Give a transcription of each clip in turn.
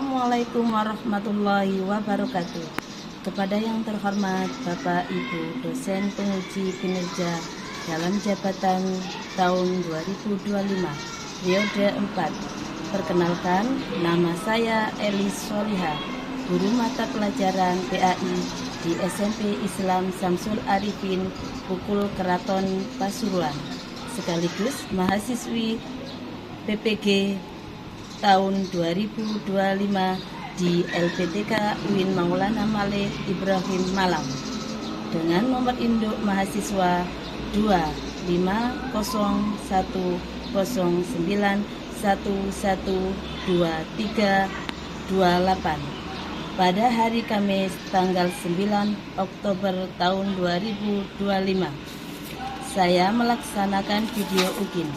Assalamualaikum warahmatullahi wabarakatuh. Kepada yang terhormat Bapak Ibu dosen penguji kinerja dalam jabatan tahun 2025 periode 4. Perkenalkan, nama saya Elis Soliha, guru mata pelajaran PAI di SMP Islam Samsul Arifin Pukul Keraton Pasuruan, sekaligus mahasiswi PPG tahun 2025 di LPTK UIN Maulana Malik Ibrahim Malang dengan nomor induk mahasiswa 25009112328 pada hari Kamis tanggal 9 Oktober tahun 2025. Saya melaksanakan video UKIN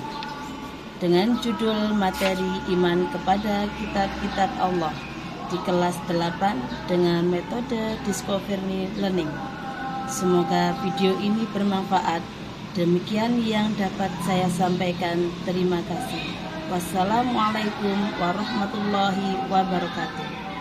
dengan judul materi iman kepada kitab-kitab Allah di kelas 8 dengan metode Discovery Learning. Semoga video ini bermanfaat. Demikian yang dapat saya sampaikan. Terima kasih. Wassalamualaikum warahmatullahi wabarakatuh.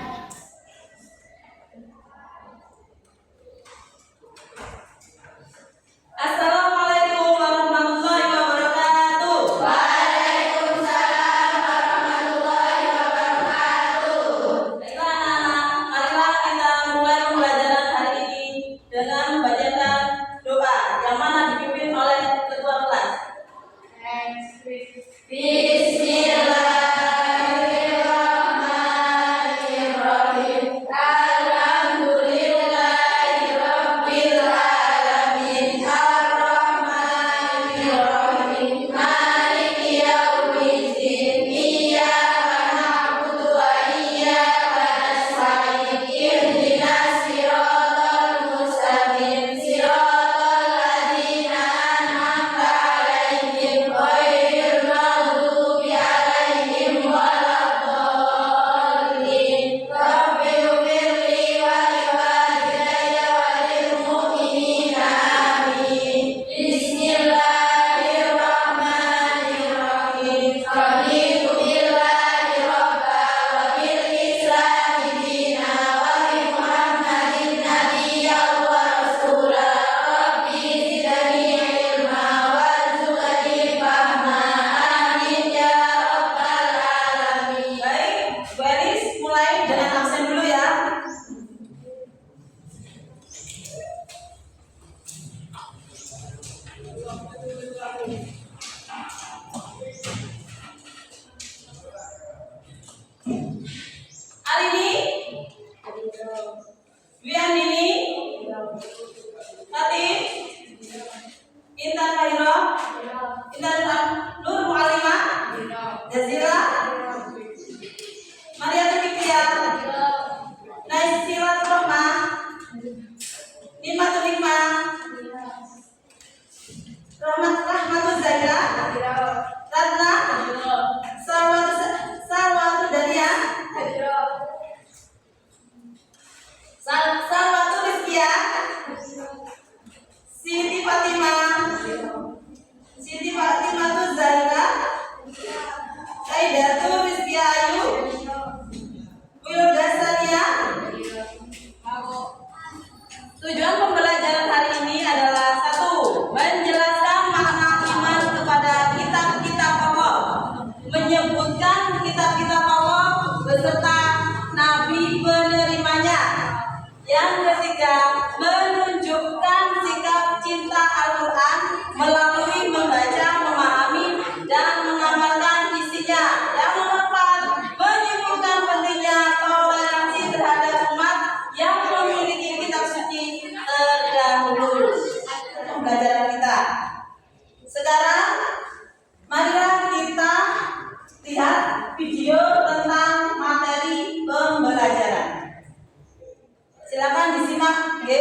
Wiandini, Latif, Intan Mahiro, Intan Nur Mu'alimah, Jazira, Maria Tukitia, Naisilat Rohma, Nimatul Hikmah, Rahmatul Zahira, Ratna, Sarwatu Dania, Sarwatu Rizkia, Siti Fatimah Zahira, Aidatu Rizkia Ayu, Wilda Sania. Tujuan pembelajaran hari ini adalah 1. Menjelaskan makna iman kepada kitab-kitab Allah, menyebutkan kitab-kitab Allah beserta nabi penerimanya. Yang ketiga, menunjukkan sikap cinta Al-Quran melalui membaca, memahami, dan mengamalkan isinya. Yang nomor 4, menyebutkan pentingnya toleransi terhadap umat yang memiliki kitab suci terdahulu. Pembelajaran kita sekarang, marilah kita lihat video tentang materi pembelajaran. Silakan disimak, G.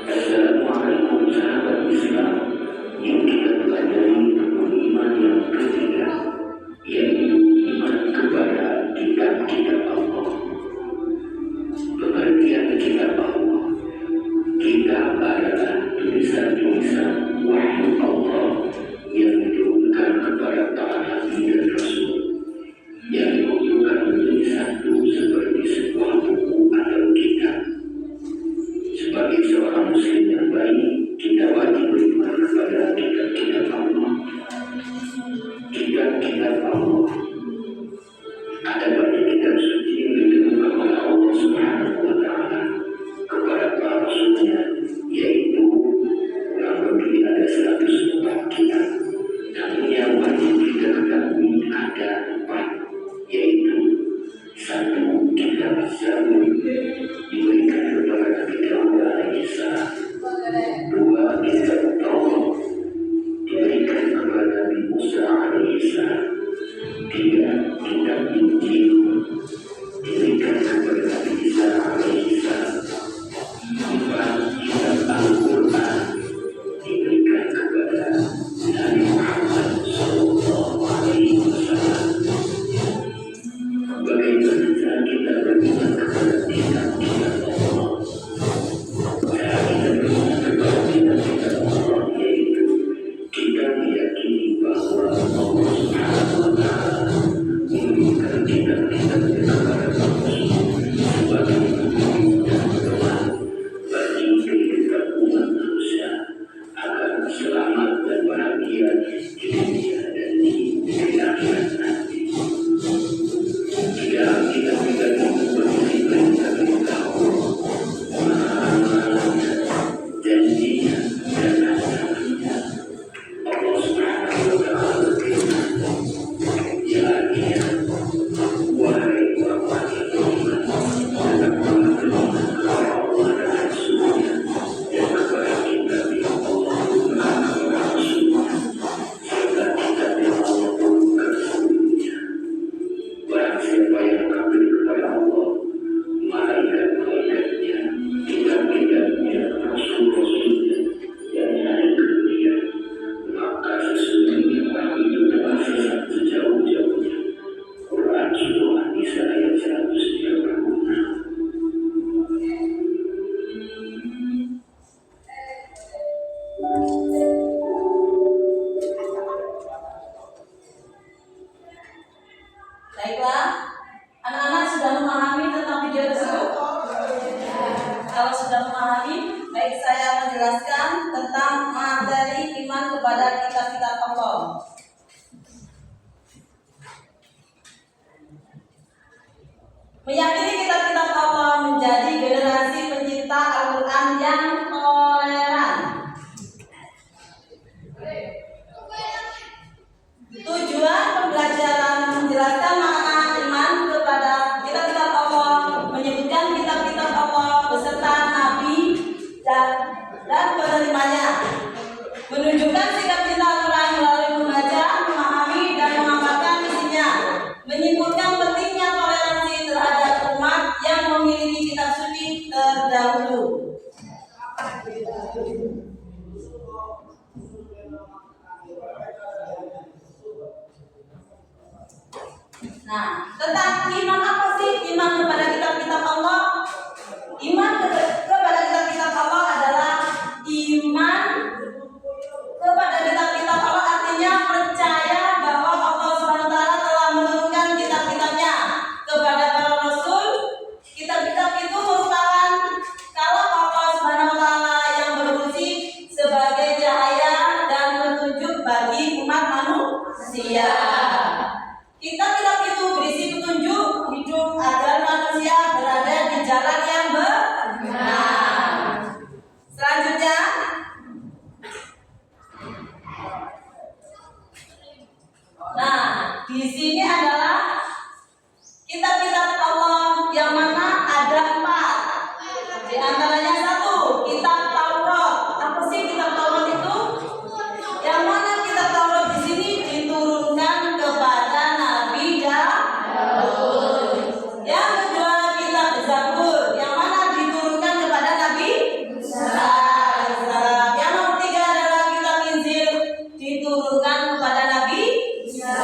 Assalamualaikum sahabat Islam. Yang kita pelajari rukun iman yang ketiga, yaitu iman kepada kitab-kitab Allah. Pengertian jelaskan tentang materi iman kepada kitab-kitab Allah. Meyakini kitab-kitab Allah menjadi generasi pencipta Al-Quran yang toleran. Tujuan pembelajaran menjelaskan makna iman kepada kitab-kitab Allah, menyebutkan kitab-kitab Allah beserta Nabi dan penerimanya, menunjukkan sikap cinta Al-Quran melalui membaca, memahami, dan mengamalkan isinya, menyimpulkan pentingnya toleransi terhadap umat yang memiliki kitab suci terdahulu. Nah, tentang iman, apa sih iman kepada kitab-kitab Allah? Iman kepada kitab-kitab Allah adalah iman kepada kitab-kitab Allah, artinya percaya bahwa Allah SWT telah menurunkan kitab-kitabnya kepada para rasul. Kitab-kitab itu merupakan kalam Allah SWT yang berfungsi sebagai cahaya dan petunjuk bagi umat manusia. Kitab-kitab itu berisi petunjuk hidup agar manusia berada di jalan yang benar. Selanjutnya, nah, di sini adalah kitab-kitab Allah yang mana ada 4. Di antaranya 1, kitab Taurat. Apa sih kitab Taurat itu? Yang mana kitab Taurat di sini diturunkan kepada Nabi Daud. Yang kedua, kitab Zabur, yang mana diturunkan kepada Nabi Musa. Yang nomor 3 adalah kitab Injil, diturunkan kepada Nabi Isa.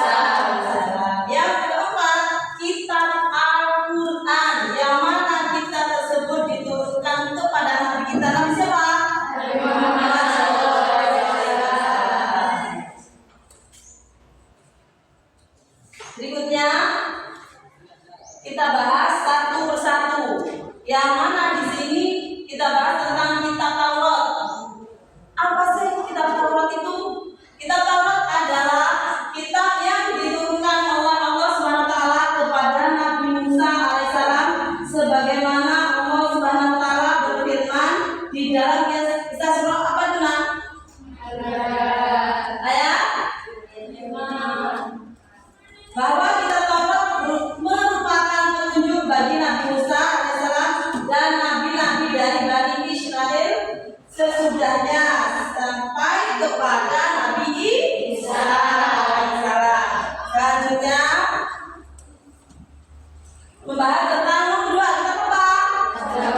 Yang keempat, kitab Al-Quran, yang mana kitab tersebut diturunkan kepada Nabi kita, Nabi siapa? Berikutnya kita bahas satu persatu. Yang mana di sini kita bahas tentang kitab Taurat. Apa sih kitab Taurat itu? Kitab Taurat adalah kitab yang diturunkan oleh Allah SWT kepada Nabi Musa alaihissalam, sebagaimana Allah SWT berfirman di dalam Kisah surah apa itu, Nak? Ayat bahwa kitab Taurat merupakan petunjuk bagi Nabi Musa alaihissalam dan nabi-nabi dari Bani Israel sesudahnya sampai kepada Nabi Isa alaihissalam. Selanjutnya membahas tentang nomor 2, kitab apa?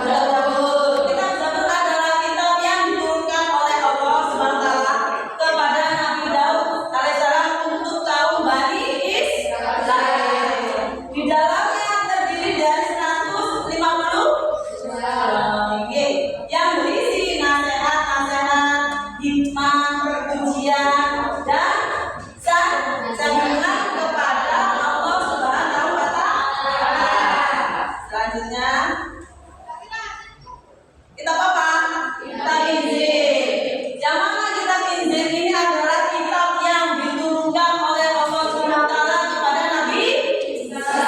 Zabur. Kitab Zabur adalah kitab yang diturunkan oleh Allah SWT kepada Nabi Daud alaihissalam untuk kaum Bani Israel. Di dalamnya terdiri dari 150 yang berisi nasihat-nasihat, hikmah, pujian, dan sanjungan kepada Allah Subhanahu wa Ta'ala. Selanjutnya, kitab apa? Kitab Injil. Yang mana kitab Injil ini adalah kitab yang diturunkan oleh Allah SWT kepada Nabi Isa.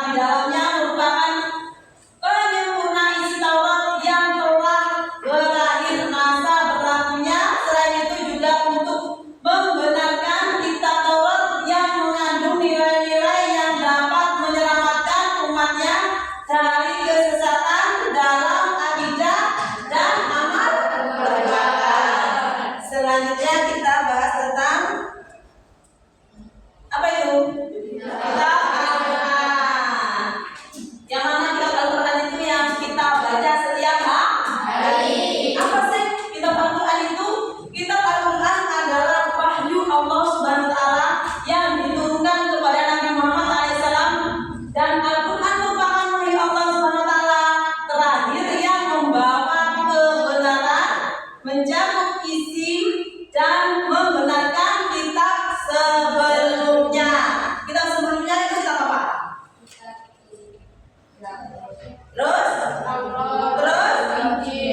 Di dalamnya merupakan penyempurna isi Taurat yang telah berakhir masa berlakunya. Selain itu juga untuk membenarkan kitab Taurat yang mengandung nilai-nilai yang dapat menyelamatkan umatnya dari kesesatan dalam akidah dan amal perbuatan. Selanjutnya kita bahas tentang apa itu? Kitab Al-Quran. Yang mana kitab Al-Quran itu yang kita baca setiap hari. Apa sih kitab Al-Quran itu? Kitab Al-Quran adalah wahyu Allah Subhanahu wa Ta'ala yang diturunkan kepada Nabi Muhammad alaihissalam, dan Al-Quran merupakan wahyu Allah Subhanahu wa Ta'ala terakhir yang membawa kebenaran, mencakup isi dan membenarkan kitab sebelumnya. Kitab sebelumnya itu kitab apa? Terus? Oke.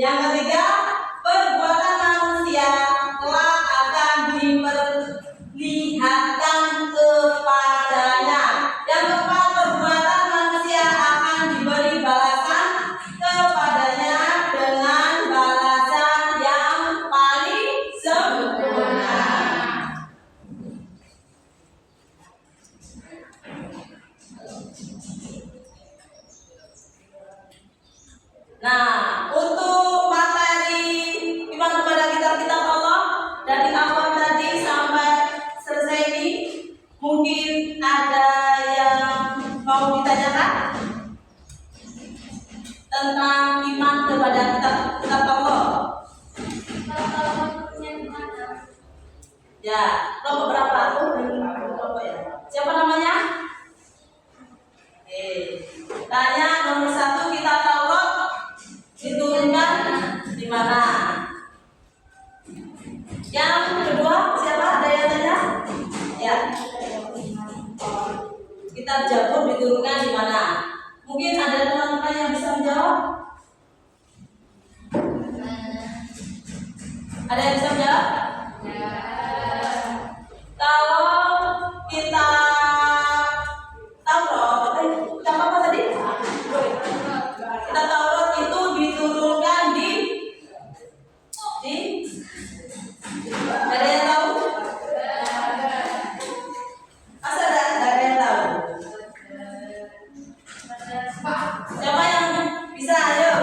Yang ketiga, perbuatan manusia kelak akan diperlihatkan kepadanya. Yang keempat, perbuatan manusia akan diberi balasan kepadanya dengan balasan yang paling sempurna. Nah, untuk materi iman kepada kitab-kitab Allah dari awal tadi sampai selesai ini, mungkin ada yang mau ditanyakan tentang iman kepada kitab-kitab Allah. Ya, kelompok berapa tuh? Kelompok ya. Siapa namanya? Tanya nomor 1, kitab Taurat diturunkan di mana? Yang kedua, siapa? Ada yang tanya? Ya. Kitab Jabur diturunkan di mana? Mungkin ada teman-teman yang bisa menjawab? Ada yang bisa menjawab? Kalau kita Taurat, kita apa tadi? Kita Taurat itu diturunkan di ada yang tahu? Masa ada yang tahu? Siapa yang bisa? Ayo,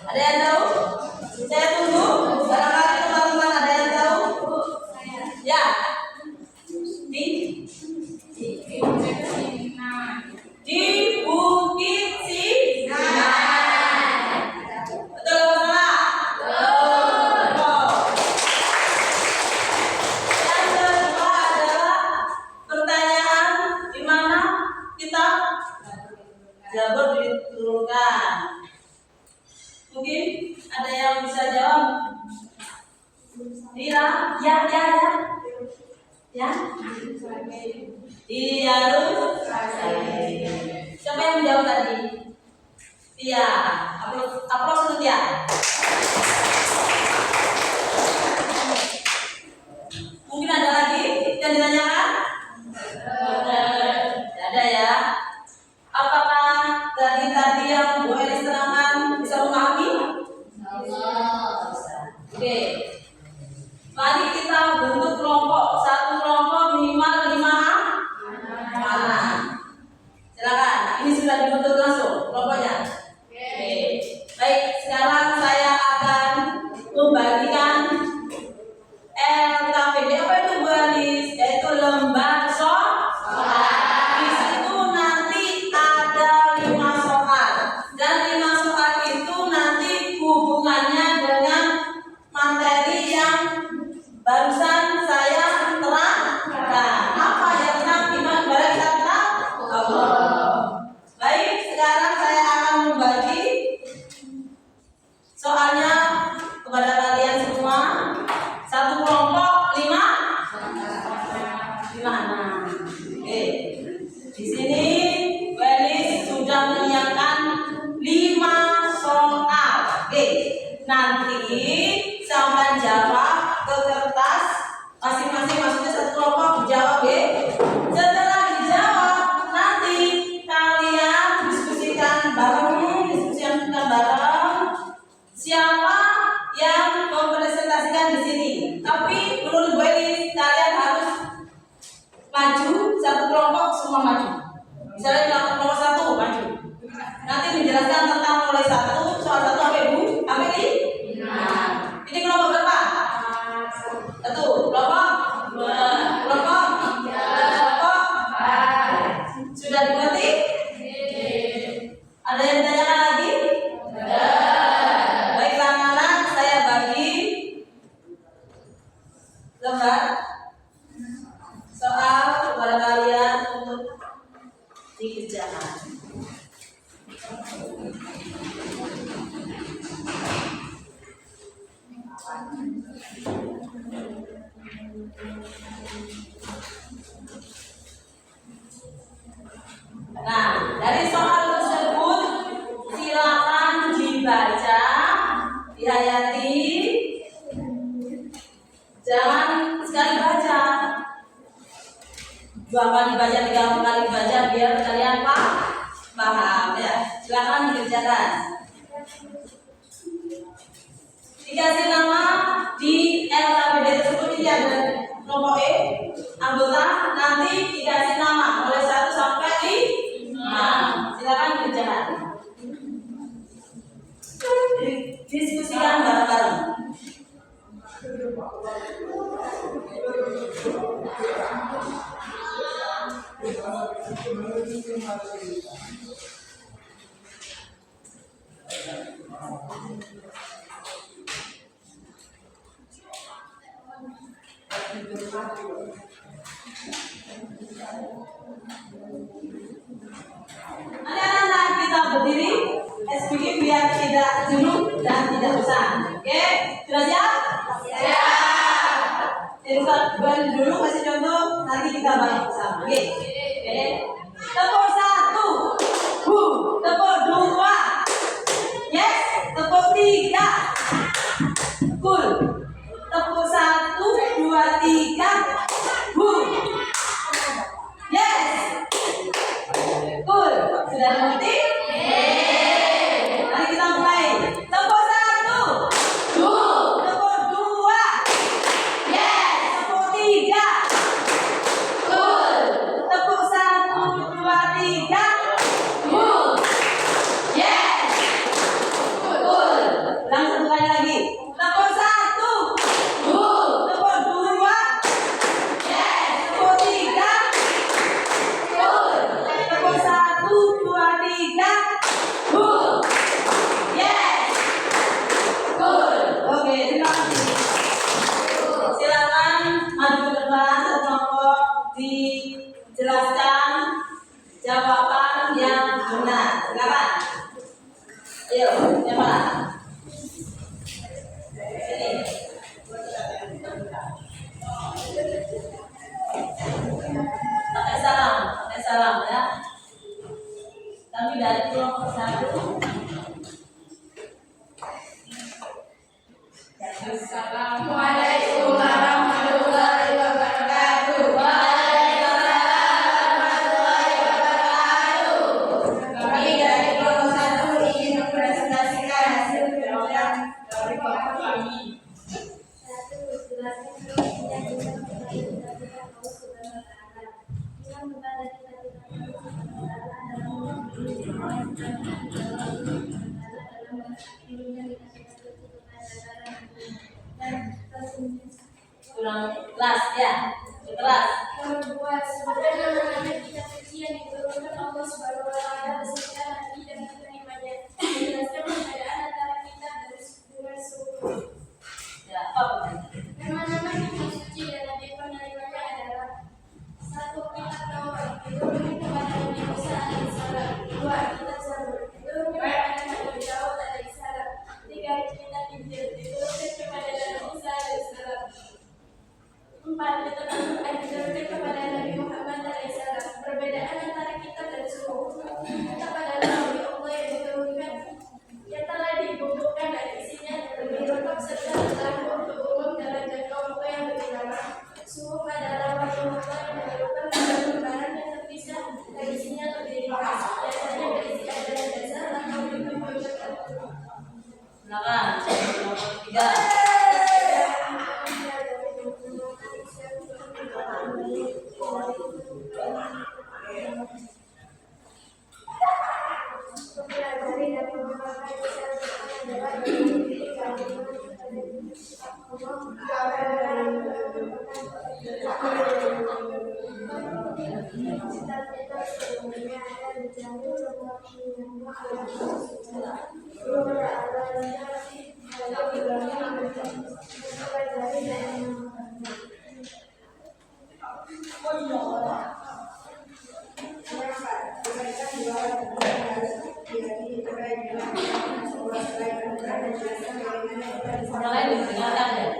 ada yang tahu? Saya tunggu. Barangkali teman-teman ada yang tahu? Ya. Di Bukit Sinai. Betul atau salah? Betul. Yang kedua adalah pertanyaan di mana kitab Jabur diturunkan. Mungkin ada yang bisa jawab? Iya, ya. Ya. Di Yerusalem. Siapa yang menjawab tadi? Iya, aplaus untuk dia. Mungkin ada lagi yang ditanyakan? Tidak ada ya. Apakah tadi yang Bu Elis terangkan bisa memahami? Oke. Mari kita bentuk kelompok. Satu kelompok minimal 5 anak. Silakan. Ini sudah dibentuk langsung kelompoknya. Oke. Baik, sekarang saya akan membagikan LKPD. Apa itu Bu Elis? Yaitu lembar soal. Di situ nanti ada 5 soal. Dan 5 soal itu nanti hubungannya dengan materi yang barusan saya terangkan. Apa yang tentang iman kepada kitab Allah. Baik, sekarang saya akan membagi soalnya kepada kalian semua. Satu kelompok 5 anak. Oke. Di sini Welis sudah menyiapkan 5 soal. Oke. Nanti sampai jawab ke kertas masing-masing, maksudnya satu kelompok jawab ya. Setelah dijawab nanti kalian diskusikan bareng siapa yang mempresentasikan di sini. Tapi menurut gue ini kalian harus maju satu kelompok, semua maju. Misalnya kelompok 1 maju. Nanti menjelaskan tentang mulai 1 soal 1 sampai Bu sampai ini. Ini kelompok berapa? 1. Kelompok 2. Kelompok 3. Kelompok 4. Sudah dimengerti? Ada yang ditanyakan lagi? Baiklah anak-anak, saya bagi lembar soal kepada kalian untuk dikerjakan. Nah, dari soal 2 kali baca, 3 kali baca biar kalian paham ya. Silakan dikerjakan. Dikasih nama di LKPD tersebut ini ada kelompok E anggota, nanti dikasih nama mulai 1 sampai 5. Silakan dikerjakan. Diskusikan bareng-bareng. Anak-anak kita berdiri, SPG biar tidak jenuh dan tidak bosan. Oke, sudah siap? Siap. Jadi dulu kasih contoh, nanti kita balik bersama. Oke. Tepuk 1, tepuk 2, yes. Tepuk 3, cool. Tepuk 1, 2, 3, yes. Cool. Sudah mengerti? Mari kita mulai. Tepuk 1, tepuk 2, yes. Tepuk 3, cool. Tepuk 1, 2, 3, yes. Cool. Ulang 1 kali lagi. Tepuk 1, tepuk 2, yes. Tepuk 3, cool. Tepuk 1, 2, 3, yes. Cool. Oke, terima kasih. Silakan maju ke depan kelompok dijelaskan jawaban yang benar. Silakan. Ayo, yang mana? Sini. Pakai salam ya. Kami dari kelompok 1. Assalamualaikum warahmatullahi wabarakatuh. Waalaikumsalam warahmatullahi wabarakatuh. Kami dari kelompok 1 ingin mempresentasikan hasil penelitian dari kelompok kami. Kurang kelas ya, kelas. Membuat sebenarnya mengenai kitab suci yang diturunkan Allah Subhanahu wa Ta'ala beserta nabi dan penerimanya, menjelaskan perbedaan antara kitab dengan suku. Ya, apa? Nama-nama kitab suci dan nabi penerimanya adalah: 1. Kitab Taurat, diturunkan kepada Nabi Musa alaihissalam. 2. Kitab Zabur, diturunkan kepada Nabi Daud alaihissalam. 3. Kitab Injil, diturunkan kepada Nabi Isa alaihissalam. 4. Kitab Al-Quran diturunkan kepada Nabi Muhammad alaihissalam. Perbedaan antara kitab dan suku. Kitab adalah wahyu Allah yang diturunkan, yang telah dibukukan dan isinya lebih lengkap serta berlaku untuk umum dalam jangka waktu yang lebih lama. Suku adalah wahyu Allah yang diturunkan pada lembaran yang terpisah dan isinya lebih ringkas, biasanya berisi ajaran dasar atau bimbingan tertentu. Silakan. Nomor 3. Orang lain didengarkan ya.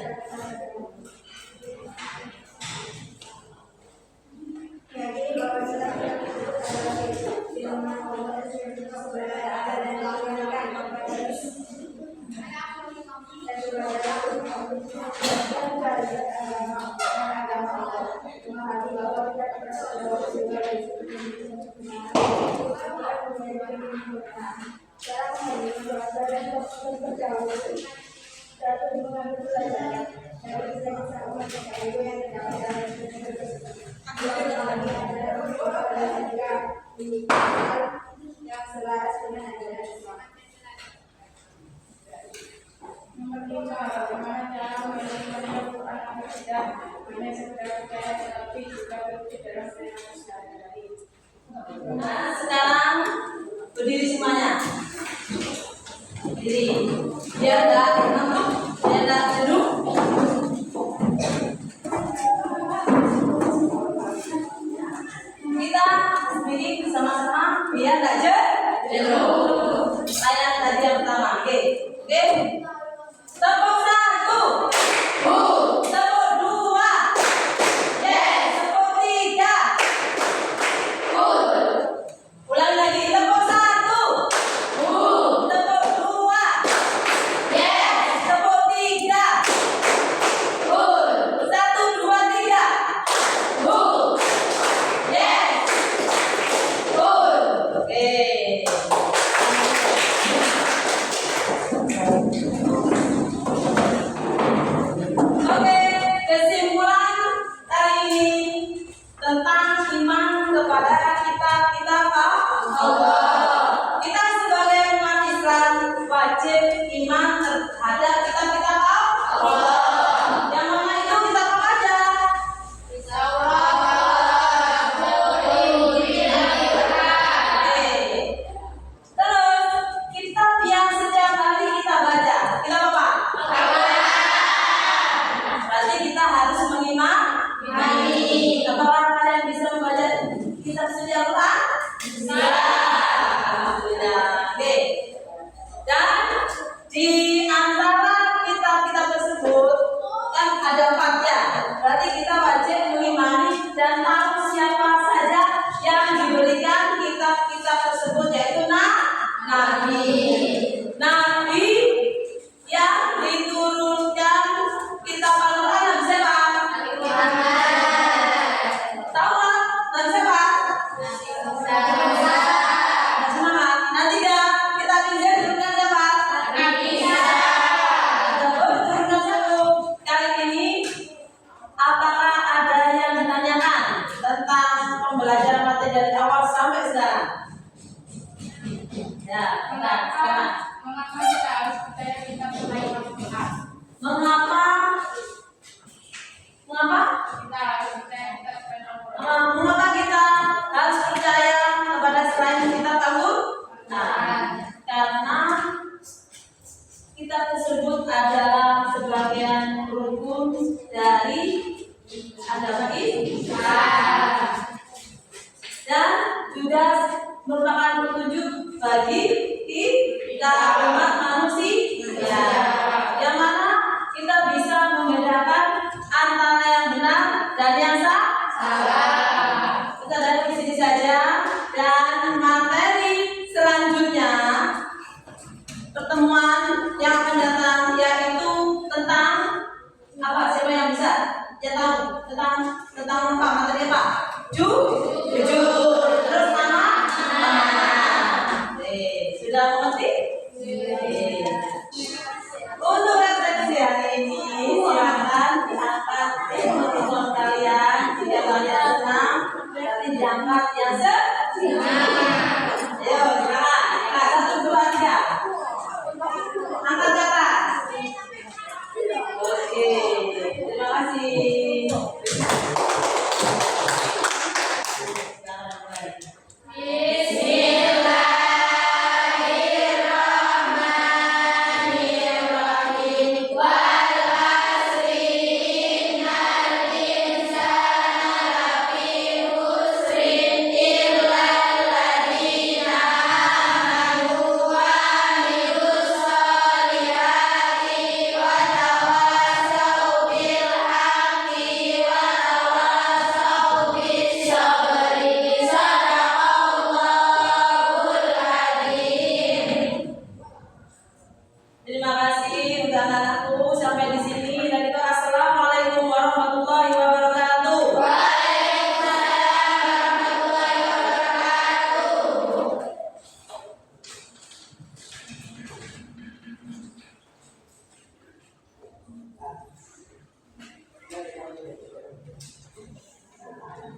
yang selaras dengan ajaran Islam. Nomor 5, bagaimana cara menerima Al-Quran yang tidak hanya sekedar percaya tetapi juga berbukti dalam perilaku sehari-hari. Nah, sekarang berdiri semuanya. Berdiri. Biar enggak ngantuk, biar enggak jenuh. Kita berdiri bersama-sama biar enggak jenuh. Saya tadi yang pertama. Oke. Oke. Tepuk 1. Tepuk 2. Tepuk 3. Ulang lagi, tepuk 1. Tepuk 2. Tepuk 3. 1, 2, 3. Oke. Oke, kesimpulan hari ini tentang iman kepada kitab Allah. Kita sebagai umat Islam wajib iman terhadap kitab-kitab Allah. Yang mana itu kitab apa aja? Oke. Terus kitab yang setiap hari kita baca, kitab apa? Berarti kita harus mengimani. Apakah kalian bisa membaca kitab suci Al-Quran? Bisa. Alhamdulillah. Oke. Dan di antara kitab-kitab tersebut kan ada 4 ya. Berarti kita wajib mengimani dan tahu siapa saja yang diberikan kitab-kitab tersebut, yaitu nabi. Nabi yang diturunkan kitab Al-Quran Nabi siapa? Tahu kan? Nabi siapa? Nabi Muhammad. Nanti ya kitab Injil diturunkan siapa? Diturunkan satu. Kali ini apakah ada yang ditanyakan tentang pembelajaran materi dari awal sampai sekarang? Ya, sekarang. Mengapa kita harus percaya kitab selain Al-Quran? Mengapa Kita harus percaya kitab selain Al-Quran. mengapa kita harus percaya kepada selain kitab Al-Quran? Karena kitab tersebut adalah sebagian rukun dari agama Islam dan juga merupakan petunjuk bagi kita umat manusia, yang mana kita bisa membedakan antara yang benar dan yang salah. Kita dari di sini saja, dan materi selanjutnya pertemuan yang akan datang yaitu tentang apa? Siapa yang bisa? Ya tahu tentang apa materi apa? Jujur. Terus nama? Sudah mengerti? Untuk refleksi hari ini silakan diangkat telepon kalian. Jika kalian senang, berarti diangkat yang senang. Ayo, silakan. 1, 2, 3. Angkat ke atas. Oke, terima kasih. Terima kasih untuk anak-anakku